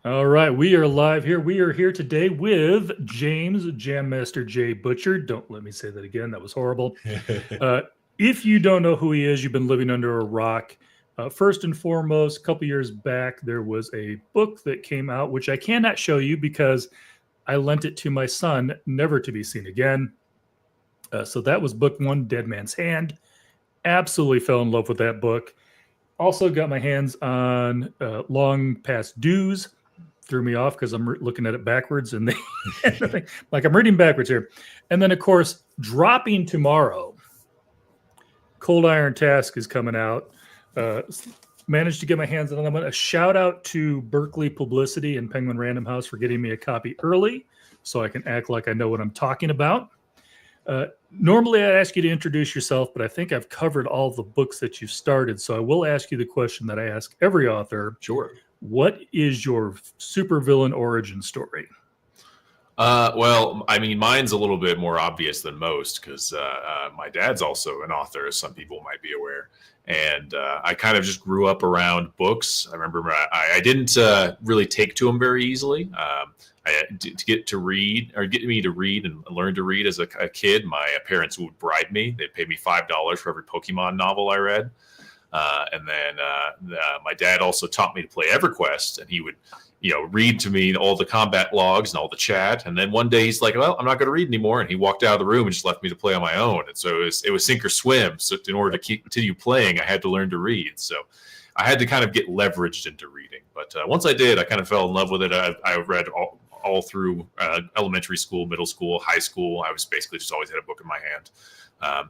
All right, we are live here. We are here today with James Jam Master J Butcher. Don't let me say that again. That was horrible. Uh, if you don't know who he is, you've been living under a rock. First and foremost, a couple years back, there was a book that came out, which I cannot show you because I lent it to my son, never to be seen again. So that was book one, Dead Man's Hand. Absolutely fell in love with that book. Also got my hands on Long Past Dues. Threw me off because I'm looking at it backwards and like I'm reading backwards here. And then, of course, dropping tomorrow, Cold Iron Task is coming out. Managed to get my hands on them. A shout out to Berkeley Publicity and Penguin Random House for getting me a copy early so I can act like I know what I'm talking about. Normally, I'd ask you to introduce yourself, but I think I've covered all the books that you've started. So I will ask you the question that I ask every author. Sure. What is your supervillain origin story? Well, I mean, mine's a little bit more obvious than most because my dad's also an author, as some people might be aware. And I kind of just grew up around books. I remember I didn't really take to them very easily. To get me to read and learn to read as a kid, my parents would bribe me. They'd pay me $5 for every Pokemon novel I read. And then my dad also taught me to play EverQuest, and he would, read to me all the combat logs and all the chat. And then one day he's like, "Well, I'm not going to read anymore," and he walked out of the room and just left me to play on my own. And so it was sink or swim. So in order to continue playing, I had to learn to read. So I had to kind of get leveraged into reading. But once I did, I kind of fell in love with it. I read all through elementary school, middle school, high school. I was basically just always had a book in my hand.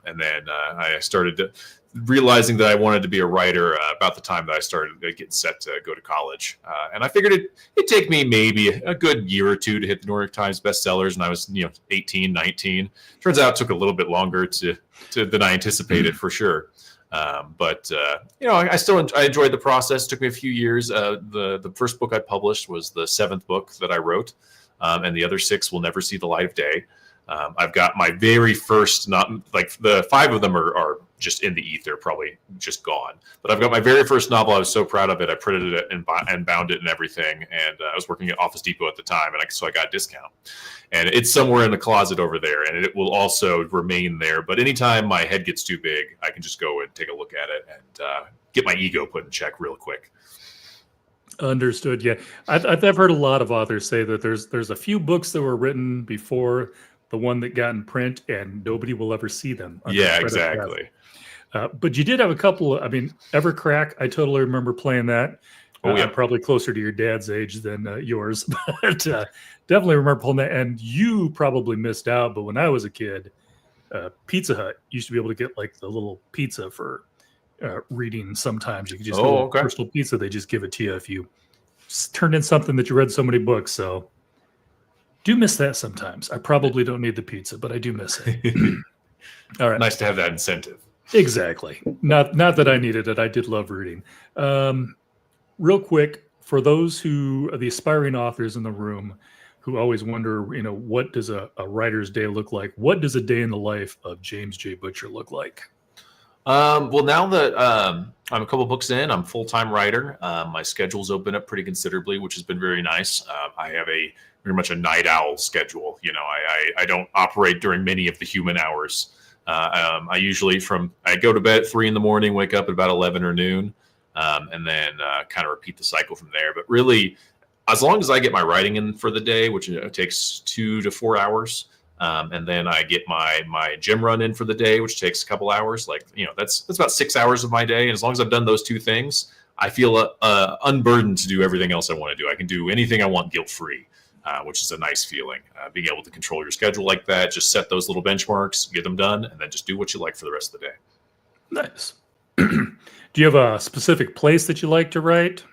And then I started realizing that I wanted to be a writer about the time that I started getting set to go to college. And I figured it'd take me maybe a good year or two to hit the New York Times bestsellers. And I was, 18, 19. Turns out it took a little bit longer than I anticipated for sure. But I enjoyed the process. It took me a fefew years. The first book I published was the 7th book that I wrote. And the other 6 will never see the light of day. I've got my very first, not like the 5 of them are just in the ether, probably just gone. But I've got my very first novel. I was so proud of it. I printed it and bound it and everything. And I was working at Office Depot at the time, so I got a discount. And it's somewhere in the closet over there, and it will also remain there. But anytime my head gets too big, I can just go and take a look at it and get my ego put in check real quick. Understood. Yeah, I've heard a lot of authors say that there's a few books that were written before the one that got in print, and nobody will ever see them. Yeah, exactly. But you did have a couple. Evercrack. I totally remember playing that. Oh, yeah. I'm probably closer to your dad's age than yours, but definitely remember pulling that. And you probably missed out. But when I was a kid, Pizza Hut used to be able to get like the little pizza for reading. Sometimes you could just get a personal pizza. They just give it to you if you turned in something that you read so many books. So do miss that sometimes. I probably don't need the pizza, but I do miss it. All right. Nice to have that incentive. Exactly. Not that I needed it. I did love reading. Real quick, for those who are the aspiring authors in the room who always wonder, what does a writer's day look like? What does a day in the life of James J. Butcher look like? Well, now that I'm a couple books in, I'm a full-time writer. My schedule's opened up pretty considerably, which has been very nice. I have very much a night owl schedule. I don't operate during many of the human hours. I usually I go to bed at 3 a.m, wake up at about 11 or noon, and then kind of repeat the cycle from there. But really, as long as I get my writing in for the day, which takes 2 to 4 hours, and then I get my gym run in for the day, which takes a couple hours. That's about 6 hours of my day. And as long as I've done those 2 things, I feel unburdened to do everything else I want to do. I can do anything I want guilt-free. Which is a nice feeling. Being able to control your schedule like that, just set those little benchmarks, get them done, and then just do what you like for the rest of the day. Nice. Do you have a specific place that you like to write?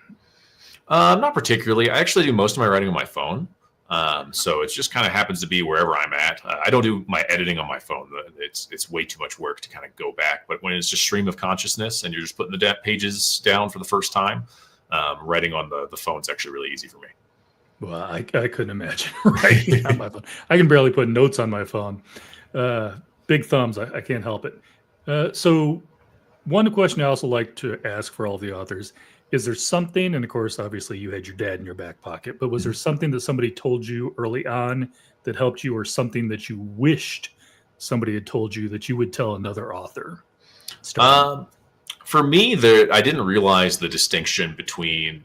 Not particularly. I actually do most of my writing on my phone. So it just kind of happens to be wherever I'm at. I don't do my editing on my phone. It's way too much work to kind of go back. But when it's just stream of consciousness and you're just putting the pages down for the first time, writing on the phone is actually really easy for me. Well, I couldn't imagine writing on my phone. I can barely put notes on my phone. Big thumbs. I can't help it. So one question I also like to ask for all the authors is there something, and of course, obviously you had your dad in your back pocket, but was there Mhm. something that somebody told you early on that helped you, or something that you wished somebody had told you that you would tell another author starting? Um, for me, I didn't realize the distinction between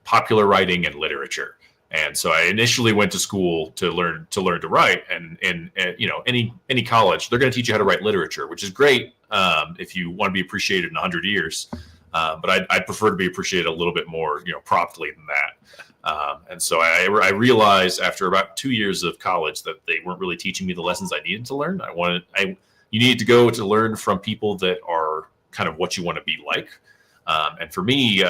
popular writing and literature. And so I initially went to school to learn to write, and you know, any college, they're going to teach you how to write literature, which is great if you want to be appreciated in 100 years. But I'd prefer to be appreciated a little bit more, you know, promptly than that. And so I realized after about 2 years of college that they weren't really teaching me the lessons I needed to learn. You need to go to learn from people that are kind of what you want to be like. And for me,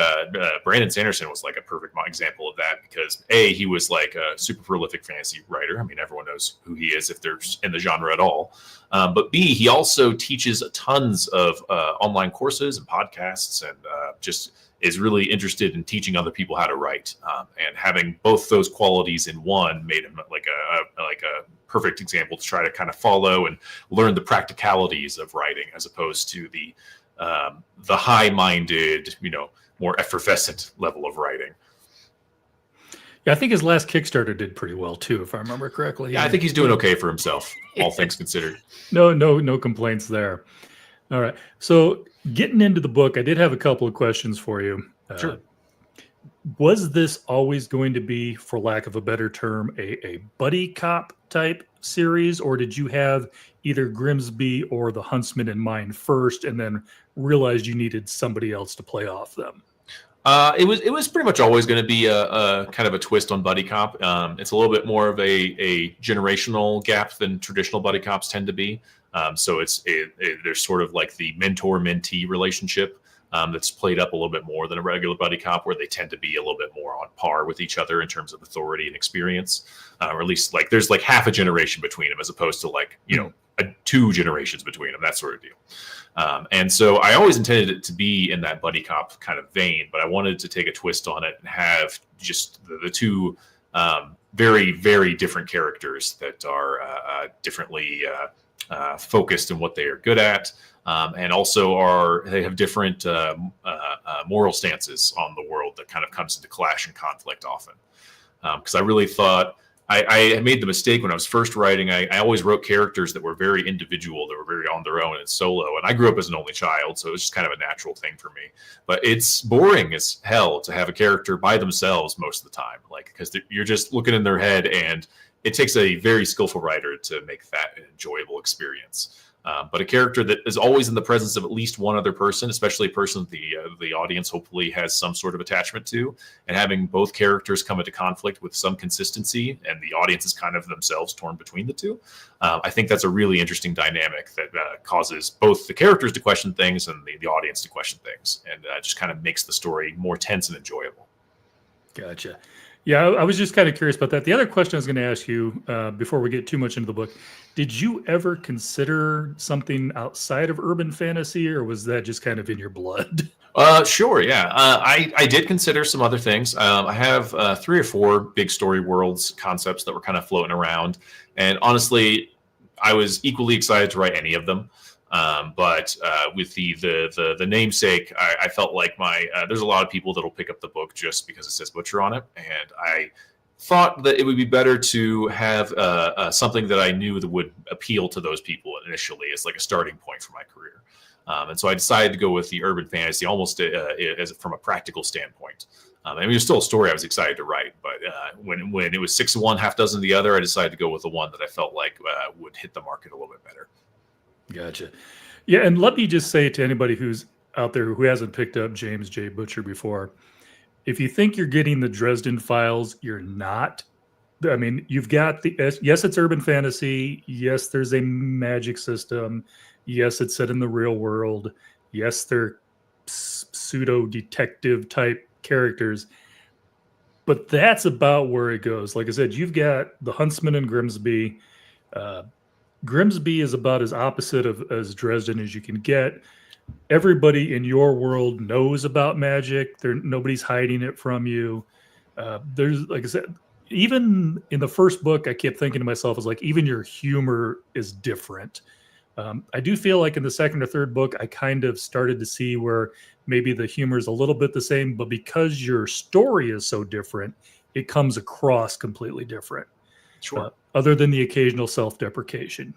Brandon Sanderson was like a perfect example of that, because he was like a super prolific fantasy writer. I mean, everyone knows who he is if they're in the genre at all. But B, he also teaches tons of online courses and podcasts, and just is really interested in teaching other people how to write. And having both those qualities in one made him like a perfect example to try to kind of follow and learn the practicalities of writing, as opposed to the high-minded, you know, more effervescent level of writing. Yeah, I think his last Kickstarter did pretty well too, if I remember correctly. Yeah, I think he's doing okay for himself, all things considered. No complaints there. All right. So getting into the book, I did have a couple of questions for you. Sure. Was this always going to be, for lack of a better term, a buddy cop type series, or did you have either Grimsby or the Huntsman in mind first, and then realized you needed somebody else to play off them? It was pretty much always going to be a kind of a twist on buddy cop. It's a little bit more of a generational gap than traditional buddy cops tend to be. So there's sort of like the mentor-mentee relationship that's played up a little bit more than a regular buddy cop, where they tend to be a little bit more on par with each other in terms of authority and experience, or at least like there's like half a generation between them, as opposed to like, you know, 2 generations between them, that sort of deal. And so I always intended it to be in that buddy cop kind of vein, but I wanted to take a twist on it and have just the two very, very different characters that are differently focused in what they are good at, and also they have different moral stances on the world that kind of comes into clash and conflict often. Because I really thought I made the mistake when I was first writing. I always wrote characters that were very individual, that were very on their own and solo. And I grew up as an only child, so it was just kind of a natural thing for me. But it's boring as hell to have a character by themselves most of the time, like, because you're just looking in their head, and it takes a very skillful writer to make that an enjoyable experience. But a character that is always in the presence of at least one other person, especially a person that the audience hopefully has some sort of attachment to, and having both characters come into conflict with some consistency, and the audience is kind of themselves torn between the two. I think that's a really interesting dynamic that causes both the characters to question things and the audience to question things, and just kind of makes the story more tense and enjoyable. Gotcha. Yeah, I was just kind of curious about that. The other question I was going to ask you before we get too much into the book, did you ever consider something outside of urban fantasy, or was that just kind of in your blood? Sure, yeah. I did consider some other things. I have 3 or 4 big story worlds concepts that were kind of floating around, and honestly, I was equally excited to write any of them. But with the namesake, I felt like there's a lot of people that'll pick up the book just because it says Butcher on it, and I thought that it would be better to have something that I knew that would appeal to those people initially as like a starting point for my career. And so I decided to go with the urban fantasy almost as from a practical standpoint. I mean, it was still a story I was excited to write, but when it was 6 of one, half dozen of the other, I decided to go with the one that I felt like would hit the market a little bit better. Gotcha. Yeah, and let me just say to anybody who's out there who hasn't picked up James J. Butcher before, if you think you're getting the Dresden Files, you're not. I mean, you've got yes, it's urban fantasy. Yes, there's a magic system. Yes, it's set in the real world. Yes, they're pseudo detective type characters. But that's about where it goes. Like I said, you've got the Huntsman and Grimsby. Grimsby is about as opposite as Dresden as you can get. Everybody in your world knows about magic. Nobody's hiding it from you. There's, like I said, even in the first book, I kept thinking to myself, is like, even your humor is different. I do feel like in the second or third book, I kind of started to see where maybe the humor is a little bit the same, but because your story is so different, it comes across completely different. Sure. Other than the occasional self-deprecation,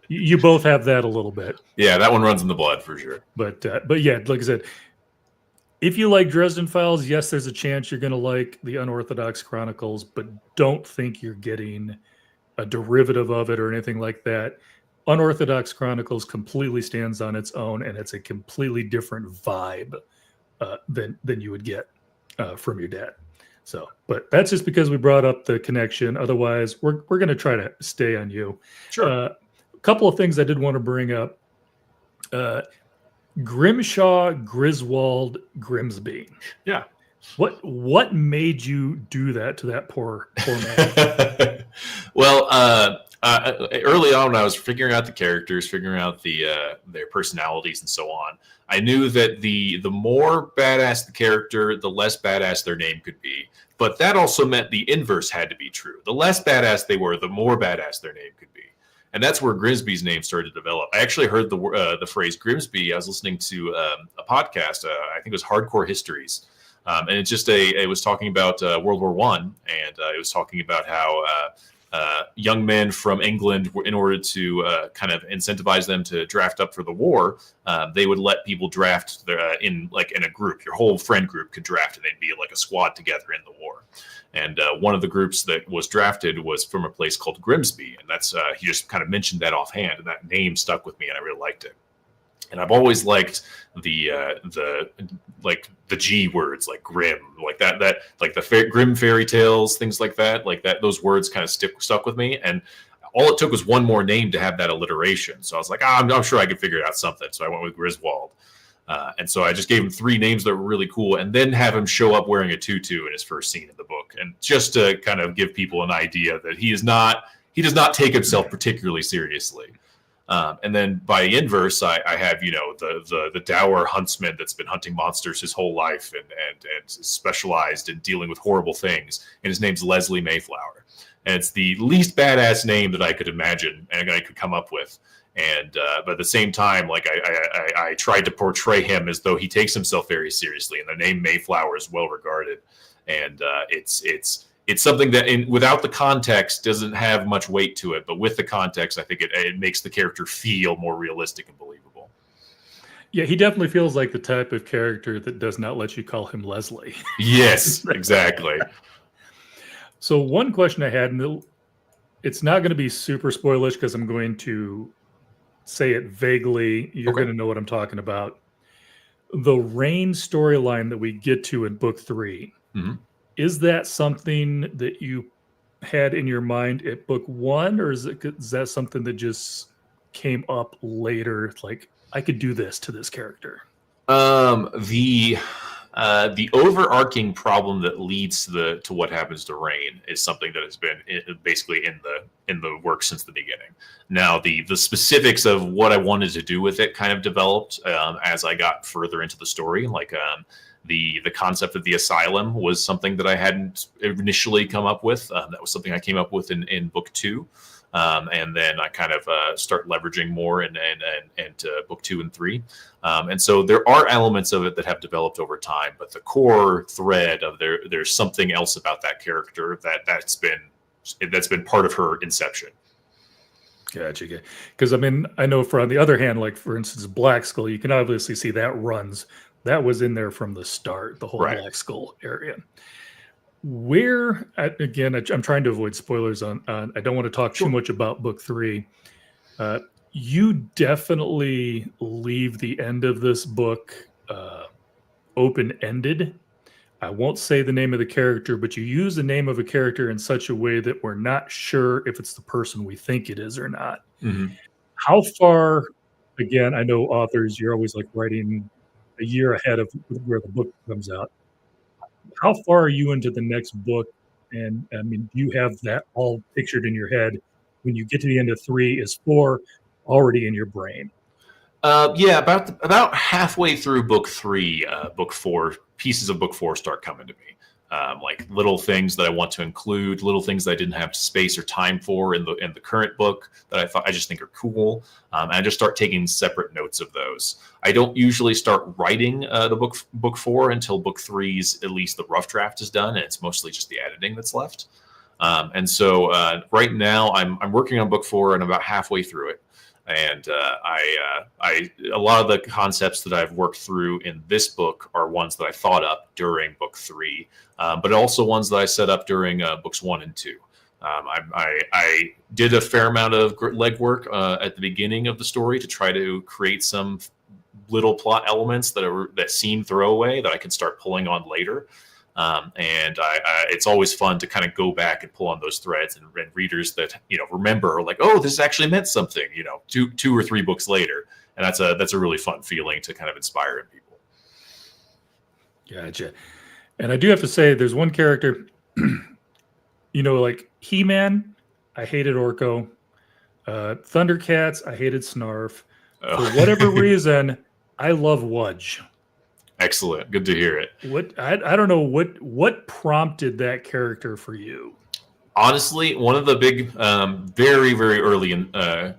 you both have that a little bit. Yeah, that one runs in the blood for sure. But yeah, like I said, if you like Dresden Files, yes, there's a chance you're going to like the Unorthodox Chronicles, but don't think you're getting a derivative of it or anything like that. Unorthodox Chronicles completely stands on its own, and it's a completely different vibe than you would get from your dad. So, but that's just because we brought up the connection. Otherwise, we're going to try to stay on you. Sure. A couple of things I did want to bring up. Grimshaw, Griswold, Grimsby. Yeah. What made you do that to that poor man? Well, early on, when I was figuring out the characters, figuring out their personalities and so on, I knew that the more badass the character, the less badass their name could be. But that also meant the inverse had to be true. The less badass they were, the more badass their name could be. And that's where Grimsby's name started to develop. I actually heard the phrase Grimsby. I was listening to a podcast. I think it was Hardcore Histories. And it was talking about World War I, and it was talking about how young men from England, in order to kind of incentivize them to draft up for the war, they would let people draft in a group. Your whole friend group could draft, and they'd be like a squad together in the war. And one of the groups that was drafted was from a place called Grimsby, and that's he just kind of mentioned that offhand, and that name stuck with me, and I really liked it. And I've always liked the G words, like grim, like that like the grim fairy tales, things like that. Those words kind of stuck with me. And all it took was one more name to have that alliteration. So I was like, I'm sure I could figure out something. So I went with Griswold. And so I just gave him 3 names that were really cool, and then have him show up wearing a tutu in his first scene in the book. And just to kind of give people an idea that he does not take himself particularly seriously. And then by inverse, I have, the dour huntsman that's been hunting monsters his whole life and specialized in dealing with horrible things. And his name's Leslie Mayflower. And it's the least badass name that I could imagine and I could come up with. And but at the same time, like I tried to portray him as though he takes himself very seriously. And the name Mayflower is well regarded. And it's something that, without the context, doesn't have much weight to it. But with the context, I think it makes the character feel more realistic and believable. Yeah, he definitely feels like the type of character that does not let you call him Leslie. Yes, exactly. So one question I had, and it's not going to be super spoilish because I'm going to say it vaguely. You're going to know what I'm talking about. The Rain storyline that we get to in book 3. Mm-hmm. Is that something that you had in your mind at book 1, or is that something that just came up later? Like, I could do this to this character. The overarching problem that leads to what happens to Rain is something that has been basically in the works since the beginning. Now, the specifics of what I wanted to do with it kind of developed as I got further into the story. Like, the concept of the asylum was something that I hadn't initially come up with. That was something I came up with in book 2. And then I kind of start leveraging more into book 2 and 3. And so there are elements of it that have developed over time, but the core thread of there's something else about that character that's been part of her inception. Gotcha. Because I know on the other hand, like for instance, Black Skull, you can obviously see that was in there from the start, the whole right. Black Skull area. Where, again, I'm trying to avoid spoilers on I don't want to talk too much about book 3. You definitely leave the end of this book open-ended. I won't say the name of the character, but you use the name of a character in such a way that we're not sure if it's the person we think it is or not. Mm-hmm. How far, again, I know authors, you're always like writing a year ahead of where the book comes out. How far are you into the next book? And do you have that all pictured in your head when you get to the end of 3? Is 4 already in your brain? Yeah, about halfway through book 3, book 4, pieces of book 4 start coming to me. like little things that I want to include, little things that I didn't have space or time for in the current book that I just think are cool. And I just start taking separate notes of those. I don't usually start writing the book 4 until book 3's at least the rough draft is done, and it's mostly just the editing that's left. And so right now I'm working on book 4 and about halfway through it. And a lot of the concepts that I've worked through in this book are ones that I thought up during book 3, but also ones that I set up during books 1 and 2. I did a fair amount of legwork at the beginning of the story to try to create some little plot elements that seem throwaway that I can start pulling on later. And it's always fun to kind of go back and pull on those threads, and readers that remember, like, oh, this actually meant something, 2 or 3 books later, and that's a really fun feeling to kind of inspire in people. Gotcha. And I do have to say, there's one character, like He-Man, I hated Orko. Thundercats, I hated Snarf. Oh. For whatever reason, I love Wudge. Excellent. Good to hear it. I don't know what prompted that character for you. Honestly, one of the big, very, very early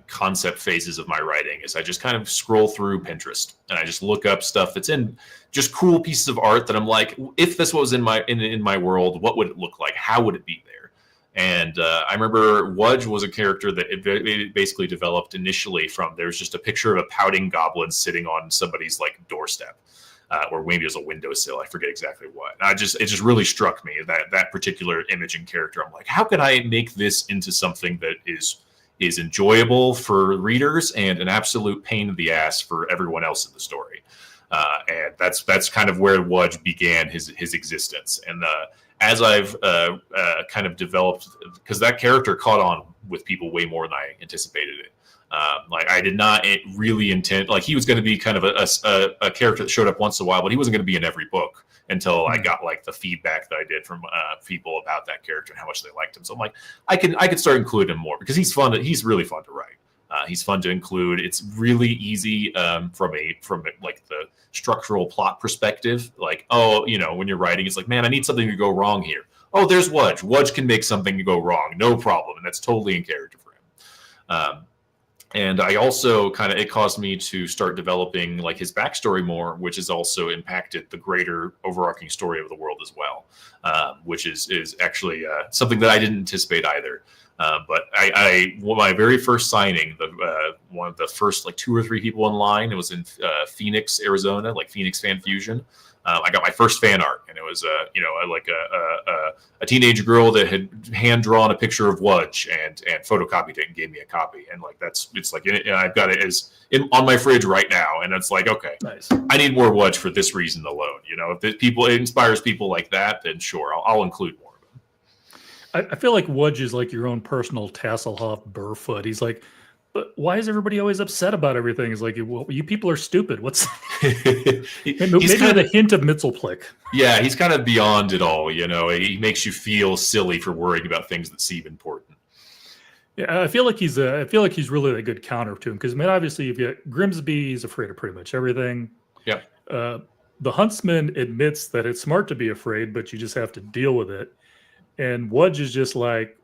concept phases of my writing is I just kind of scroll through Pinterest and I just look up stuff that's in just cool pieces of art that I'm like, if this was in my world, what would it look like? How would it be there? And I remember Wudge was a character that it basically developed initially from, there's just a picture of a pouting goblin sitting on somebody's like doorstep. Or maybe it was a windowsill. I forget exactly what. It just really struck me that particular image and character. I'm like, how could I make this into something that is enjoyable for readers and an absolute pain in the ass for everyone else in the story? And that's kind of where Wudge began his existence. And as I've kind of developed, because that character caught on with people way more than I anticipated it. Like I did not really intend, like he was going to be kind of a character that showed up once in a while, but he wasn't going to be in every book until I got like the feedback that I did from people about that character and how much they liked him. So I'm like, I could start including him more because he's fun. He's really fun to write. He's fun to include. It's really easy from like the structural plot perspective. Like, oh, when you're writing, it's like, man, I need something to go wrong here. Oh, there's Wudge. Wudge can make something go wrong, no problem, and that's totally in character for him. And I also it caused me to start developing like his backstory more, which has also impacted the greater overarching story of the world as well, which is actually something that I didn't anticipate either. But my very first signing, one of the first like 2 or 3 people in line, it was in Phoenix, Arizona, like Phoenix Fan Fusion. I got my first fan art, and it was a teenage girl that had hand drawn a picture of Wudge and photocopied it and gave me a copy. And like I've got it on my fridge right now, and it's like, okay, nice. I need more Wudge for this reason alone. If it inspires people like that, then sure, I'll include more of them. I feel like Wudge is like your own personal Tasselhoff Burfoot. He's like, but why is everybody always upset about everything? It's like, well, you people are stupid. What's maybe a hint of Mitzelplick. Yeah, he's kind of beyond it all. He makes you feel silly for worrying about things that seem important. Yeah, I feel like he's really a good counter to him because obviously you've got Grimsby. He's afraid of pretty much everything. Yeah. The Huntsman admits that it's smart to be afraid, but you just have to deal with it. And Wudge is just like,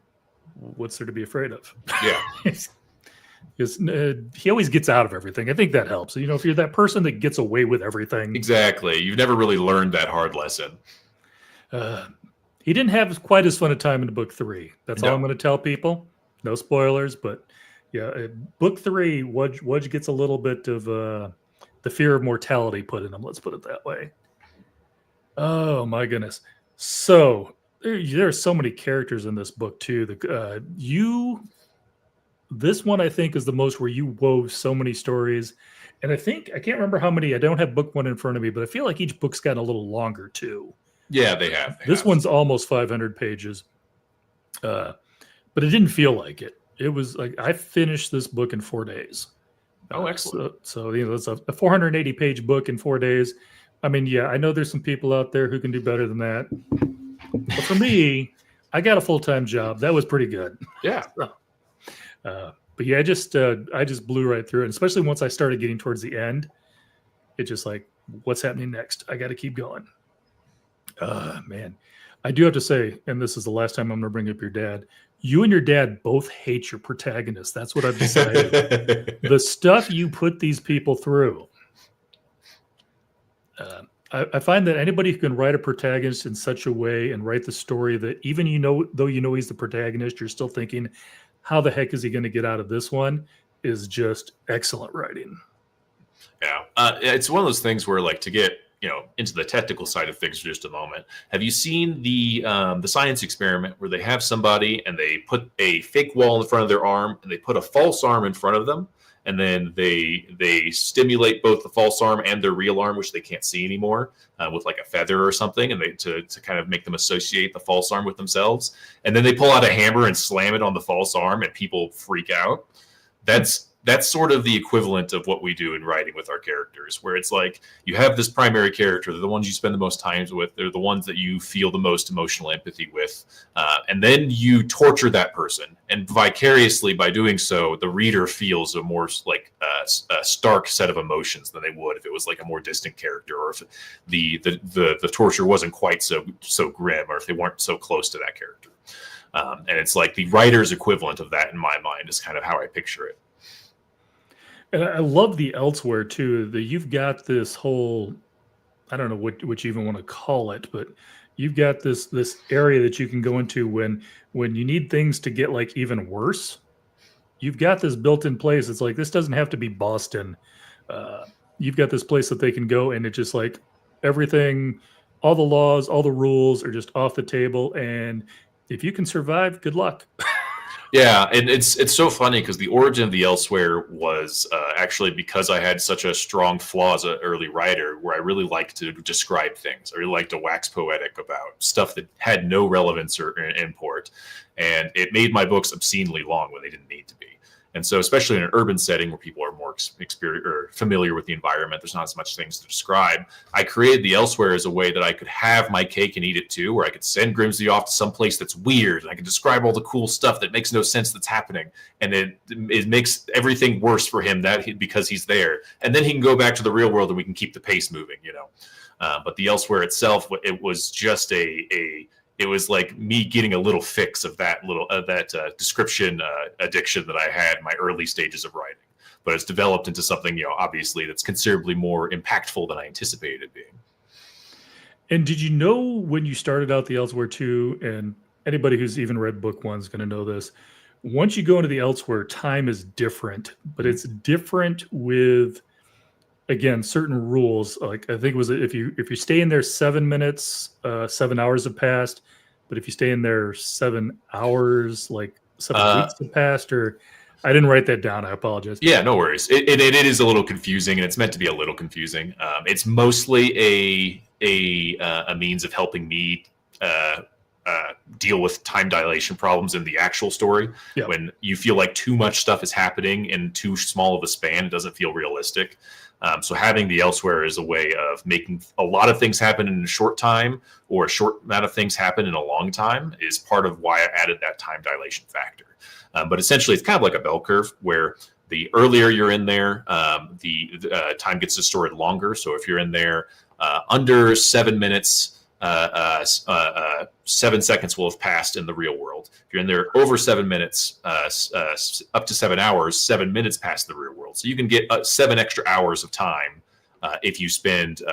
what's there to be afraid of? Yeah. Because he always gets out of everything. I think that helps. If you're that person that gets away with everything. Exactly. You've never really learned that hard lesson. He didn't have quite as fun a time in book 3. That's all I'm going to tell people. No spoilers, but yeah, book 3, Wudge gets a little bit of the fear of mortality put in him. Let's put it that way. Oh, my goodness. So there are so many characters in this book, too. This one, I think, is the most where you wove so many stories. And I can't remember how many. I don't have book 1 in front of me, but I feel like each book's gotten a little longer, too. Yeah, they have. This one's almost 500 pages. But it didn't feel like it. It was like I finished this book in 4 days. Oh, excellent. So it's a 480-page book in 4 days. I mean, yeah, I know there's some people out there who can do better than that. But for me, I got a full-time job. That was pretty good. Yeah. But yeah, I just blew right through it. And especially once I started getting towards the end, it just like, what's happening next? I got to keep going. Man, I do have to say, and this is the last time I'm going to bring up your dad. You and your dad both hate your protagonist. That's what I've decided. The stuff you put these people through. I find that anybody who can write a protagonist in such a way and write the story that even though you know he's the protagonist, you're still thinking, how the heck is he going to get out of this one? Is just excellent writing. Yeah, it's one of those things where, like, to get into the technical side of things for just a moment, have you seen the science experiment where they have somebody and they put a fake wall in front of their arm and they put a false arm in front of them, and then they stimulate both the false arm and their real arm, which they can't see anymore, with like a feather or something, and to kind of make them associate the false arm with themselves, and then they pull out a hammer and slam it on the false arm, and people freak out. That's sort of the equivalent of what we do in writing with our characters, where it's like you have this primary character, they're the ones you spend the most time with, they're the ones that you feel the most emotional empathy with, and then you torture that person, and vicariously by doing so, the reader feels a more like a stark set of emotions than they would if it was like a more distant character, or if the torture wasn't quite so grim, or if they weren't so close to that character. And it's like the writer's equivalent of that in my mind is kind of how I picture it. And I love the elsewhere too. That you've got this whole, I don't know what you even want to call it, but you've got this area that you can go into when you need things to get like even worse. You've got this built-in place. It's like, this doesn't have to be Boston. You've got this place that they can go, and it's just like everything, all the laws, all the rules are just off the table. And if you can survive, good luck. Yeah, and it's so funny because the origin of the Elsewhere was actually because I had such a strong flaw as an early writer, where I really liked to describe things. I really liked to wax poetic about stuff that had no relevance or import, and it made my books obscenely long when they didn't need to be. And so, especially in an urban setting where people are more familiar with the environment, there's not as much things to describe. I created the Elsewhere as a way that I could have my cake and eat it too, where I could send Grimsby off to some place that's weird, and I could describe all the cool stuff that makes no sense that's happening, and it makes everything worse for him because he's there, and then he can go back to the real world and we can keep the pace moving, But the Elsewhere itself, it was just it was like me getting a little fix of that description addiction that I had in my early stages of writing. But it's developed into something, obviously that's considerably more impactful than I anticipated it being. And did you know when you started out the Elsewhere too, and anybody who's even read book one is going to know this, once you go into the Elsewhere, time is different, but it's different with, again, certain rules. Like, I think it was, if you stay in there 7 minutes, 7 hours have passed. But if you stay in there 7 hours, like 7 weeks have passed, or I didn't write that down. I apologize. Yeah, no worries. It is a little confusing, and it's meant to be a little confusing. It's mostly a means of helping me deal with time dilation problems in the actual story. Yep. When you feel like too much stuff is happening in too small of a span, it doesn't feel realistic. So having the Elsewhere is a way of making a lot of things happen in a short time, or a short amount of things happen in a long time, is part of why I added that time dilation factor. But essentially, it's kind of like a bell curve, where the earlier you're in there, the time gets distorted longer. So if you're in there under 7 minutes, 7 seconds will have passed in the real world. If you're in there over 7 minutes, up to 7 hours, 7 minutes past the real world. So you can get 7 extra hours of time if you spend in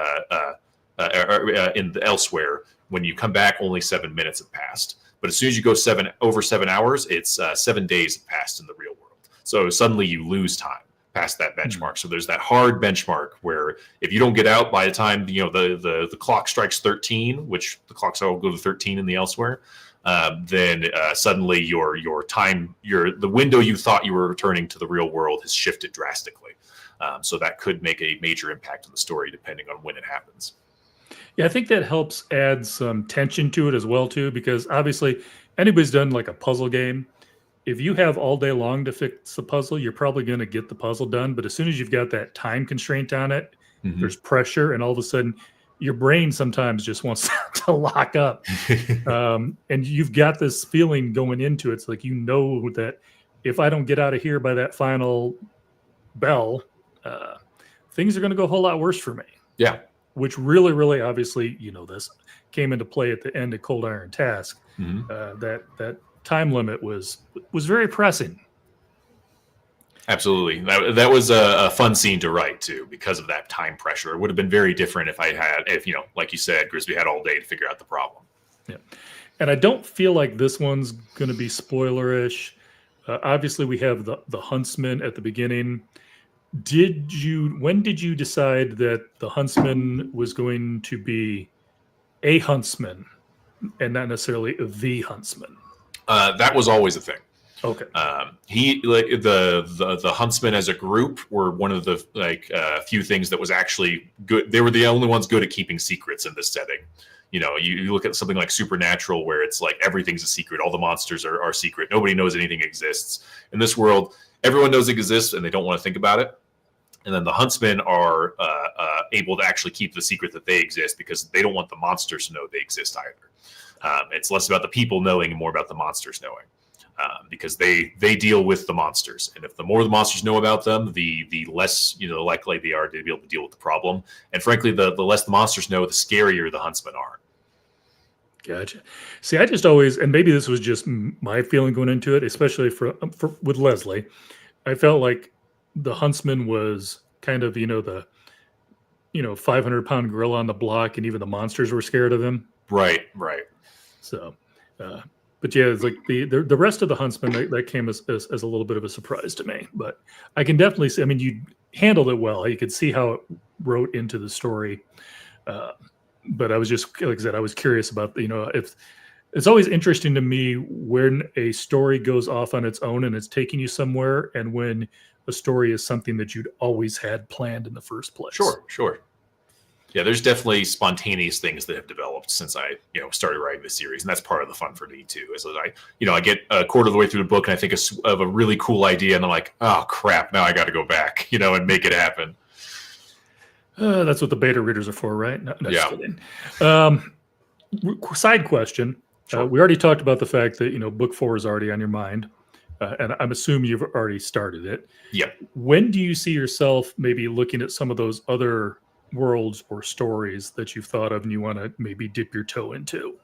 the Elsewhere. When you come back, only 7 minutes have passed. But as soon as you go over 7 hours, it's 7 days have passed in the real world. So suddenly you lose time past that benchmark. So there's that hard benchmark where if you don't get out by the time the clock strikes 13, which the clocks all go to 13 in the Elsewhere, then suddenly the window you thought you were returning to the real world has shifted drastically. So that could make a major impact on the story depending on when it happens. Yeah, I think that helps add some tension to it as well too, because obviously anybody's done like a puzzle game. If you have all day long to fix the puzzle, you're probably going to get the puzzle done. But as soon as you've got that time constraint on it, there's pressure, and all of a sudden your brain sometimes just wants to lock up. And you've got this feeling going into it. It's like, that if I don't get out of here by that final bell, things are going to go a whole lot worse for me. Yeah. Which really, really, obviously, this, came into play at the end of Cold Iron Task, Mhm. that time limit was very pressing. Absolutely. That was a fun scene to write too, because of that time pressure. It would have been very different if like you said, Grisby had all day to figure out the problem. Yeah. And I don't feel like this one's going to be spoilerish. Obviously, we have the huntsman at the beginning. When did you decide that the huntsman was going to be a huntsman and not necessarily the huntsman? That was always a thing. Okay. He like the huntsmen as a group were one of the few things that was actually good. They were the only ones good at keeping secrets in this setting. You look at something like Supernatural, where it's like everything's a secret. All the monsters are secret. Nobody knows anything exists. In this world, everyone knows it exists, and they don't want to think about it. And then the huntsmen are able to actually keep the secret that they exist, because they don't want the monsters to know they exist either. It's less about the people knowing and more about the monsters knowing, because they deal with the monsters. And if the more the monsters know about them, the less likely they are to be able to deal with the problem. And frankly, the less the monsters know, the scarier the huntsmen are. Gotcha. See, I just always, and maybe this was just my feeling going into it, especially with Leslie, I felt like the huntsman was kind of, the 500-pound gorilla on the block, and even the monsters were scared of him. Right. So, but yeah, it's like the rest of the huntsman that came as a little bit of a surprise to me. But I can definitely see. I mean, you handled it well. You could see how it wrote into the story. But I was just, like I said, I was curious about if it's always interesting to me when a story goes off on its own and it's taking you somewhere, and when a story is something that you'd always had planned in the first place. Sure. Yeah, there's definitely spontaneous things that have developed since I, started writing the series, and that's part of the fun for me too. Is that I get a quarter of the way through the book and I think of a really cool idea, and I'm like, oh crap, now I got to go back, and make it happen. That's what the beta readers are for, right? No, yeah. Just kidding. Side question. Sure. We already talked about the fact that, book 4 is already on your mind. And I'm assuming you've already started it. Yeah. When do you see yourself maybe looking at some of those other worlds or stories that you've thought of and you want to maybe dip your toe into?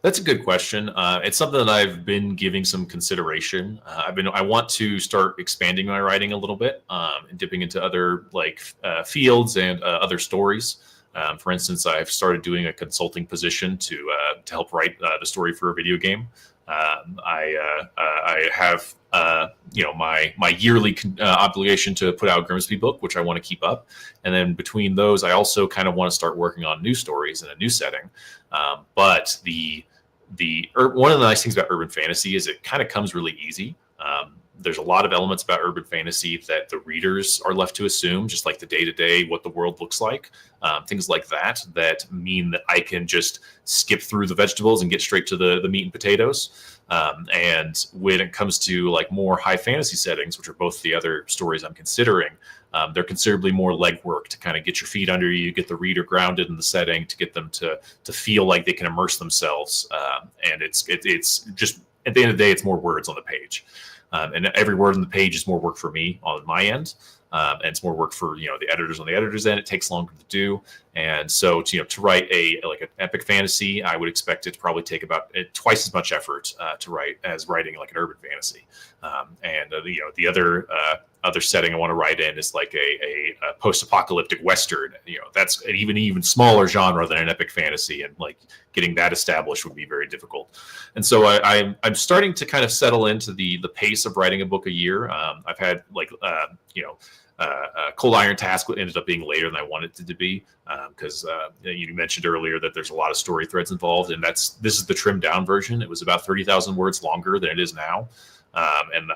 That's a good question. It's something that I've been giving some consideration. I want to start expanding my writing a little bit, and dipping into other fields and other stories. For instance, I've started doing a consulting position to help write the story for a video game. I have my yearly obligation to put out a Grimsby book, which I want to keep up, and then between those, I also kind of want to start working on new stories in a new setting. But one of the nice things about urban fantasy is it kind of comes really easy. There's a lot of elements about urban fantasy that the readers are left to assume, just like the day-to-day, what the world looks like, things like that mean that I can just skip through the vegetables and get straight to the meat and potatoes. And when it comes to more high fantasy settings, which are both the other stories I'm considering, they're considerably more legwork to kind of get your feet under you, get the reader grounded in the setting, to get them to feel like they can immerse themselves. And it's just, at the end of the day, it's more words on the page. And every word on the page is more work for me on my end. And it's more work for, the editors on the editor's end. It takes longer to do. And so to write an epic fantasy, I would expect it to probably take about twice as much effort to write as writing an urban fantasy. The other setting I want to write in is a post-apocalyptic Western. That's an even smaller genre than an epic fantasy, and getting that established would be very difficult. And so I'm starting to kind of settle into the pace of writing a book a year. I've had Cold Iron Task ended up being later than I wanted it to be, because you mentioned earlier that there's a lot of story threads involved, and this is the trimmed down version. It was about 30,000 words longer than it is now. And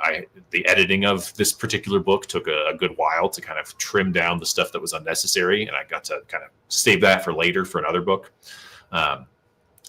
the editing of this particular book took a good while to kind of trim down the stuff that was unnecessary, and I got to kind of save that for later for another book.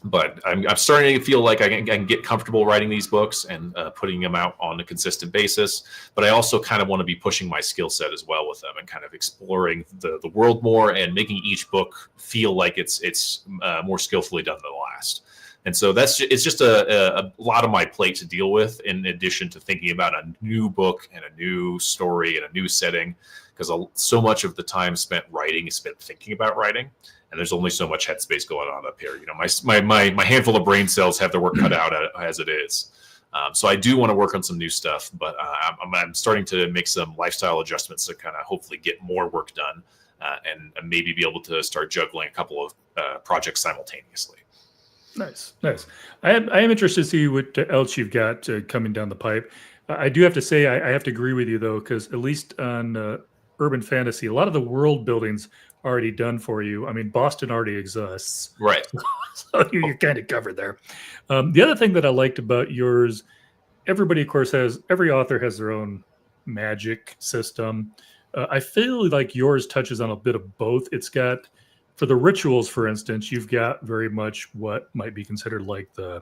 But I'm starting to feel like I can get comfortable writing these books and putting them out on a consistent basis. But I also kind of want to be pushing my skill set as well with them, and kind of exploring the world more, and making each book feel like it's more skillfully done than the last. And so it's just a lot of my plate to deal with, in addition to thinking about a new book and a new story and a new setting, because so much of the time spent writing is spent thinking about writing. and there's only so much headspace going on up here. You know, my handful of brain cells have their work cut out as it is. So I do want to work on some new stuff, but I'm starting to make some lifestyle adjustments to kind of hopefully get more work done, and maybe be able to start juggling a couple of projects simultaneously. Nice. I am interested to see what else you've got coming down the pipe. I do have to say I have to agree with you though, because at least on urban fantasy, a lot of the world building's already done for you. I mean, Boston already exists, Right? so you're kind of covered there. The other thing that I liked about yours, everybody, of course, every author has their own magic system. I feel like yours touches on a bit of both. It's got, for the rituals, for instance, you've got very much what might be considered like the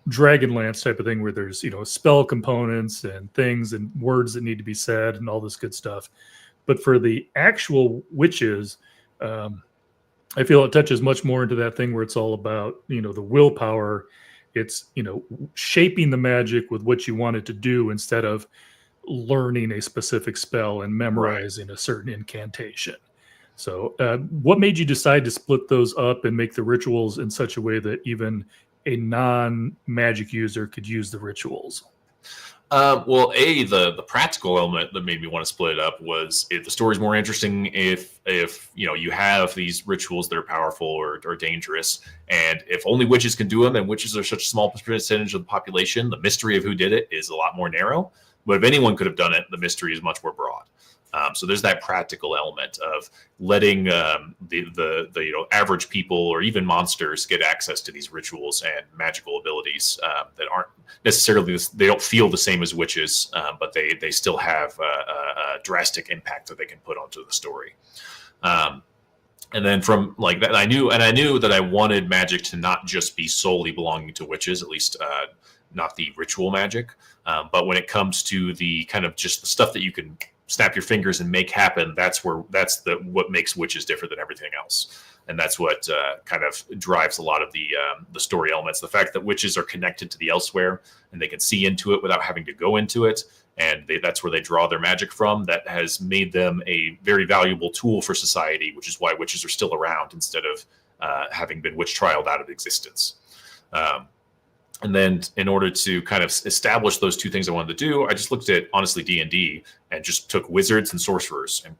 Dragonlance type of thing, where there's, spell components and things and words that need to be said and all this good stuff. But for the actual witches, I feel it touches much more into that thing where it's all about, the willpower. It's, shaping the magic with what you want it to do instead of learning a specific spell and memorizing a certain incantation. So what made you decide to split those up and make the rituals in such a way that even a non-magic user could use the rituals? Well, the practical element that made me want to split it up was if the story's more interesting if you have these rituals that are powerful or dangerous, and if only witches can do them, and witches are such a small percentage of the population, the mystery of who did it is a lot more narrow. But if anyone could have done it, the mystery is much more broad. So there's that practical element of letting the average people or even monsters get access to these rituals and magical abilities that aren't necessarily, they don't feel the same as witches, but they still have a drastic impact that they can put onto the story. And then from like that, I knew that I wanted magic to not just be solely belonging to witches, at least not the ritual magic, but when it comes to the kind of just the stuff that you can snap your fingers and make happen, that's what makes witches different than everything else, and that's what kind of drives a lot of the story elements. The fact that witches are connected to the elsewhere and they can see into it without having to go into it, and that's where they draw their magic from. That has made them a very valuable tool for society, which is why witches are still around instead of having been witch trialed out of existence. And then in order to kind of establish those two things I wanted to do, I just looked at, honestly, D&D and just took wizards and sorcerers. And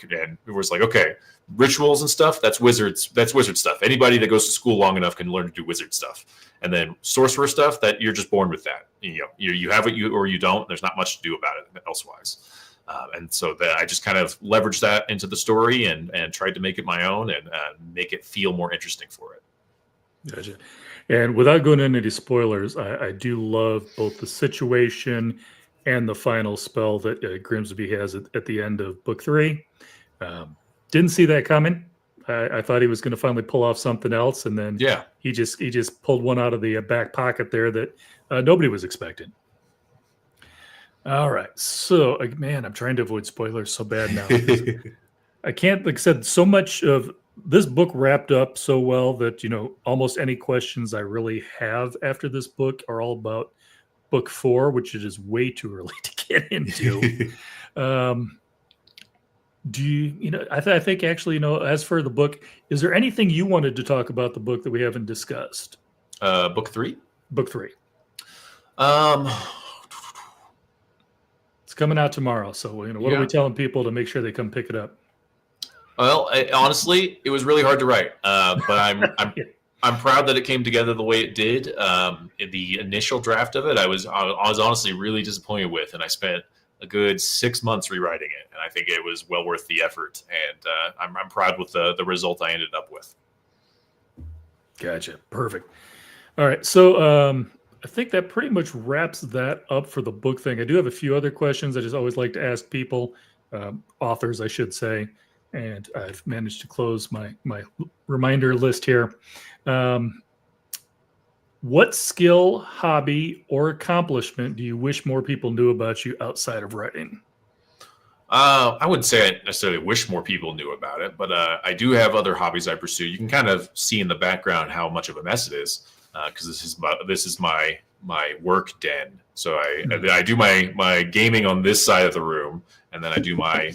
it was like, okay, rituals and stuff, that's wizard stuff. Anybody that goes to school long enough can learn to do wizard stuff. And then sorcerer stuff, that you're just born with that. You have it, or you don't. There's not much to do about it elsewise. And so that I just kind of leveraged that into the story and tried to make it my own and make it feel more interesting for it. Gotcha. And without going into any spoilers, I do love both the situation and the final spell that Grimsby has at the end of book 3. Didn't see that coming. I thought he was going to finally pull off something else, and then he just pulled one out of the back pocket there that nobody was expecting. All right, so man, I'm trying to avoid spoilers so bad now. I can't, like I said, so much of this book wrapped up so well that, almost any questions I really have after this book are all about book 4, which it is way too early to get into. Do you, I think actually, as for the book, is there anything you wanted to talk about the book that we haven't discussed? Book 3? Book 3. It's coming out tomorrow. So, what are we telling people to make sure they come pick it up? Well, honestly, it was really hard to write, but I'm proud that it came together the way it did. The initial draft of it, I was honestly really disappointed with, and I spent a good 6 months rewriting it, and I think it was well worth the effort. And I'm proud with the result I ended up with. Gotcha. Perfect. All right, so I think that pretty much wraps that up for the book thing. I do have a few other questions I just always like to ask people, authors, I should say. And I've managed to close my reminder list here. What skill, hobby, or accomplishment do you wish more people knew about you outside of writing? I wouldn't say I necessarily wish more people knew about it, but I do have other hobbies I pursue. You can kind of see in the background how much of a mess it is, because this is my work den. So I do my gaming on this side of the room, and then I do my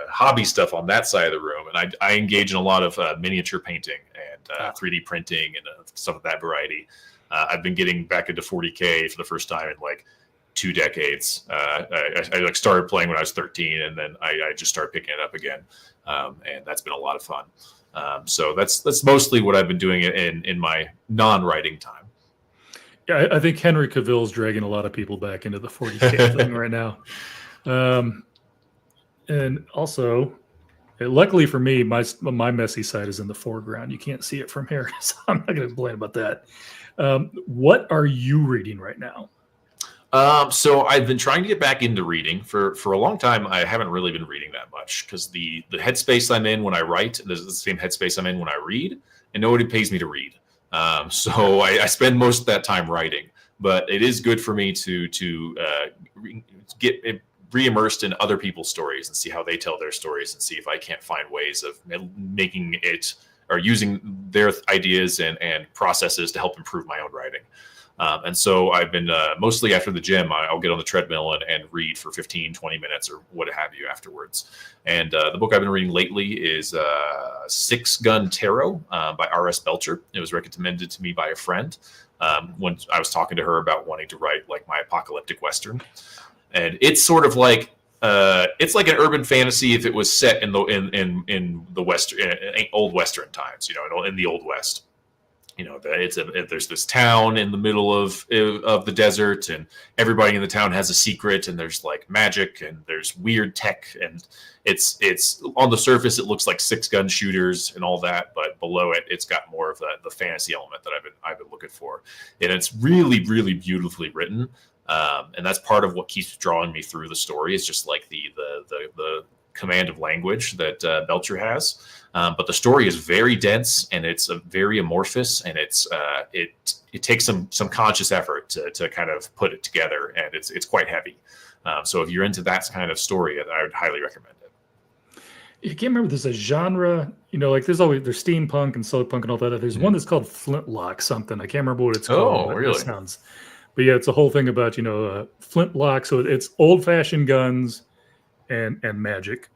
hobby stuff on that side of the room, and I engage in a lot of miniature painting and 3D printing and stuff of that variety. I've been getting back into 40K for the first time in like 2 decades. I like started playing when I was 13, and then I just started picking it up again, and that's been a lot of fun. So that's mostly what I've been doing in my non-writing time. Yeah, I think Henry Cavill's dragging a lot of people back into the 40K thing right now. And also, luckily for me, my messy side is in the foreground. You can't see it from here, so I'm not going to complain about that. What are you reading right now? So I've been trying to get back into reading for a long time. I haven't really been reading that much because the headspace I'm in when I write is the same headspace I'm in when I read, and nobody pays me to read. So I spend most of that time writing, but it is good for me to get re-immersed in other people's stories and see how they tell their stories and see if I can't find ways of making it or using their ideas and processes to help improve my own writing. And so I've been mostly after the gym, I'll get on the treadmill and read for 15, 20 minutes or what have you afterwards. And the book I've been reading lately is Six Gun Tarot by R.S. Belcher. It was recommended to me by a friend when I was talking to her about wanting to write like my apocalyptic Western. And it's sort of like it's like an urban fantasy if it was set in the Western, old Western times, in the Old West. There's this town in the middle of the desert, and everybody in the town has a secret, and there's like magic, and there's weird tech, and it's on the surface it looks like 6-gun shooters and all that, but below it, it's got more of the fantasy element that I've been looking for, and it's really, really beautifully written. And that's part of what keeps drawing me through the story is just like the command of language that Belcher has. But the story is very dense and it's very amorphous, and it takes some conscious effort to kind of put it together, and it's quite heavy. So if you're into that kind of story, I would highly recommend it. I can't remember. There's a genre, like there's steampunk and soapunk and all that. There's one that's called Flintlock something. I can't remember what it's called. Oh, really? But yeah, it's a whole thing about, flintlock. So it's old fashioned guns and magic.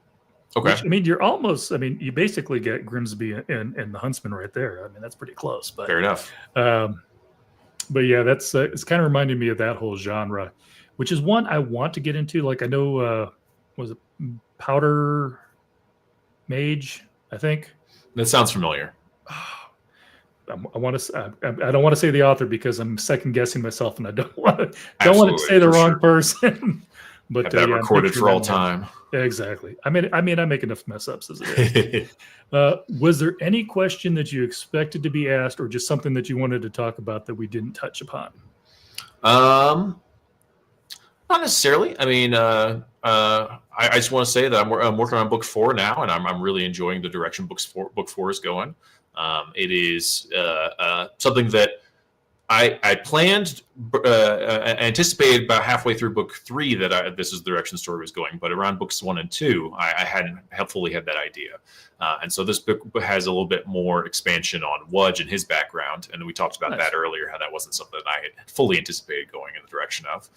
Okay. Which, you basically get Grimsby and the Huntsman right there. I mean, that's pretty close. But fair enough. But yeah, that's it's kind of reminding me of that whole genre, which is one I want to get into. Like I know, was it Powder Mage? I think that sounds familiar. I want to. I don't want to say the author because I'm second guessing myself, and I don't want to say the wrong person. But have that recorded for all time. Yeah, exactly. I make enough mess ups as it is. Was there any question that you expected to be asked, or just something that you wanted to talk about that we didn't touch upon? Not necessarily. I mean, I just want to say that I'm working on book 4 now, and I'm really enjoying the direction book 4 is going. It is something that I planned, anticipated about halfway through book 3 that this is the direction the story was going. But around books 1 and 2, I hadn't fully had that idea. And so this book has a little bit more expansion on Wudge and his background. And we talked about that earlier, how that wasn't something that I had fully anticipated going in the direction of.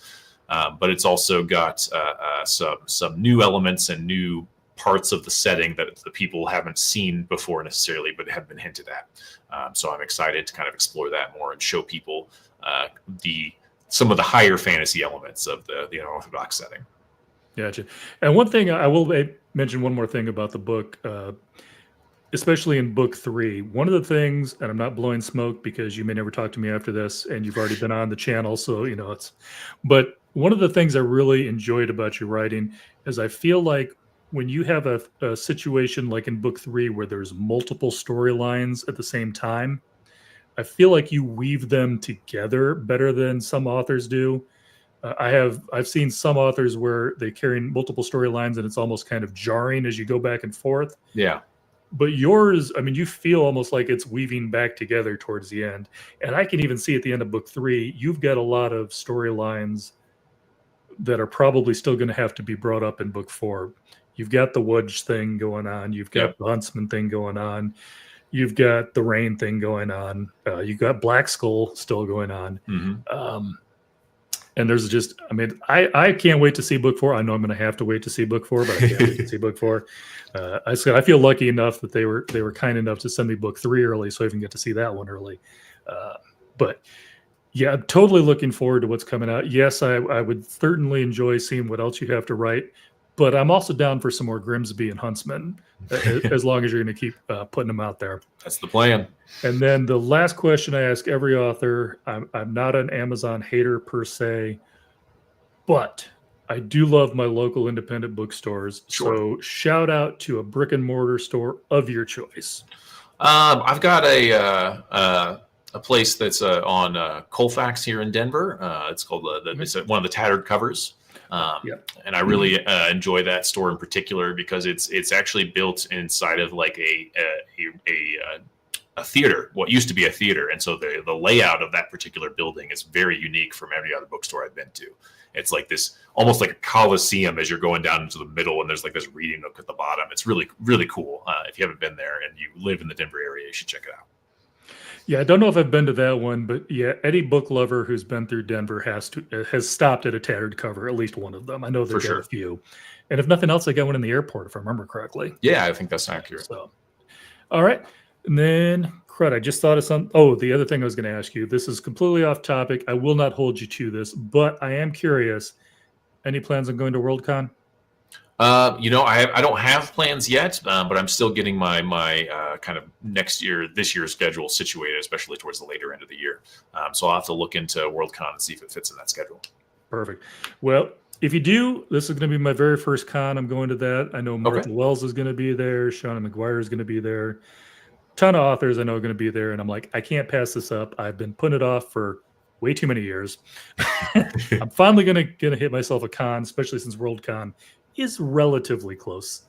But it's also got some new elements and new parts of the setting that the people haven't seen before necessarily, but have been hinted at. So I'm excited to kind of explore that more and show people some of the higher fantasy elements of the Unorthodox setting. Gotcha. And one thing I will mention one more thing about the book, especially in book 3. One of the things, and I'm not blowing smoke because you may never talk to me after this, and you've already been on the channel, so but one of the things I really enjoyed about your writing is I feel like when you have a situation like in book 3 where there's multiple storylines at the same time, I feel like you weave them together better than some authors do. I've seen some authors where they carry multiple storylines and it's almost kind of jarring as you go back and forth. Yeah. But yours, you feel almost like it's weaving back together towards the end. And I can even see at the end of book 3, you've got a lot of storylines that are probably still going to have to be brought up in book 4. You've got the Wudge thing going on. You've got the Huntsman thing going on. You've got the Rain thing going on. You've got Black Skull still going on. Mm-hmm. And there's just, I mean, I can't wait to see book 4. I know I'm going to have to wait to see book 4, but I can't wait to see book 4. I feel lucky enough that they were kind enough to send me book 3 early, so I even get to see that one early. But yeah, I'm totally looking forward to what's coming out. Yes, I would certainly enjoy seeing what else you have to write, but I'm also down for some more Grimsby and Huntsman, as long as you're going to keep putting them out there. That's the plan. And then the last question I ask every author, I'm not an Amazon hater per se, but I do love my local independent bookstores. Sure. So shout out to a brick and mortar store of your choice. I've got a place that's on Colfax here in Denver. It's called it's one of the Tattered Covers. And I really enjoy that store in particular because it's actually built inside of like a theater, what used to be a theater, and so the layout of that particular building is very unique from every other bookstore I've been to. It's like this, almost like a coliseum as you're going down into the middle, and there's like this reading nook at the bottom. It's really, really cool. If you haven't been there and you live in the Denver area, you should check it out. Yeah, I don't know if I've been to that one, but yeah, any book lover who's been through Denver has stopped at a Tattered Cover, at least one of them. I know there's a few, and if nothing else, I got one in the airport, if I remember correctly. Yeah, I think that's accurate. So, all right, and then crud, I just thought of some. Oh, the other thing I was going to ask you. This is completely off topic. I will not hold you to this, but I am curious. Any plans on going to Worldcon? I don't have plans yet, but I'm still getting my kind of this year's schedule situated, especially towards the later end of the year. So I'll have to look into Worldcon and see if it fits in that schedule. Perfect. Well, if you do, this is going to be my very first con. I'm going to that. I know Martha Wells is going to be there. Shauna McGuire is going to be there. Ton of authors I know are going to be there. And I'm like, I can't pass this up. I've been putting it off for way too many years. I'm finally going to hit myself a con, especially since Worldcon is relatively close.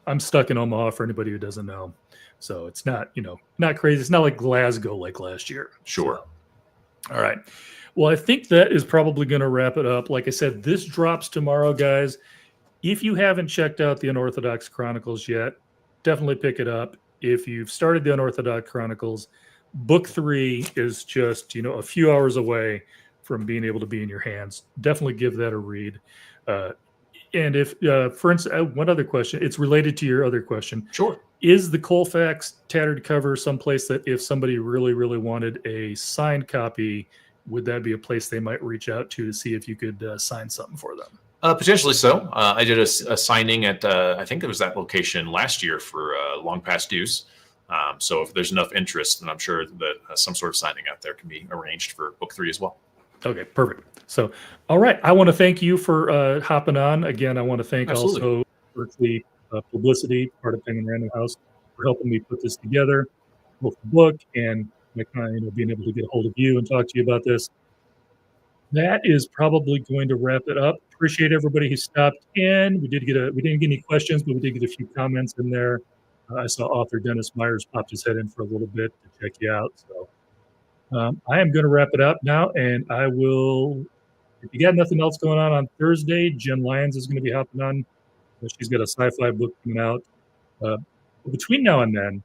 I'm stuck in Omaha for anybody who doesn't know. So it's not, not crazy. It's not like Glasgow like last year. Sure. So, all right. Well, I think that is probably going to wrap it up. Like I said, this drops tomorrow, guys. If you haven't checked out the Unorthodox Chronicles yet, definitely pick it up. If you've started the Unorthodox Chronicles, book 3 is just, a few hours away from being able to be in your hands. Definitely give that a read. And if, for instance, one other question, it's related to your other question. Sure. Is the Colfax Tattered Cover someplace that if somebody really, really wanted a signed copy, would that be a place they might reach out to see if you could sign something for them? Potentially so. I did a signing at, I think it was that location last year for Long Past Dues. So if there's enough interest, then I'm sure that some sort of signing out there can be arranged for book 3 as well. Okay, perfect. So, all right. I want to thank you for hopping on. Again, I want to thank also Berkeley Publicity, part of Penguin Random House, for helping me put this together, both the book and being able to get a hold of you and talk to you about this. That is probably going to wrap it up. Appreciate everybody who stopped in. We didn't get any questions, but we did get a few comments in there. I saw author Dennis Myers popped his head in for a little bit to check you out. So I am going to wrap it up now, and I will. If you got nothing else going on Thursday, Jen Lyons is going to be hopping on. She's got a sci-fi book coming out. Between now and then,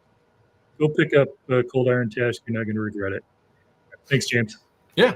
go pick up Cold Iron Task. You're not going to regret it. Thanks, James. Yeah.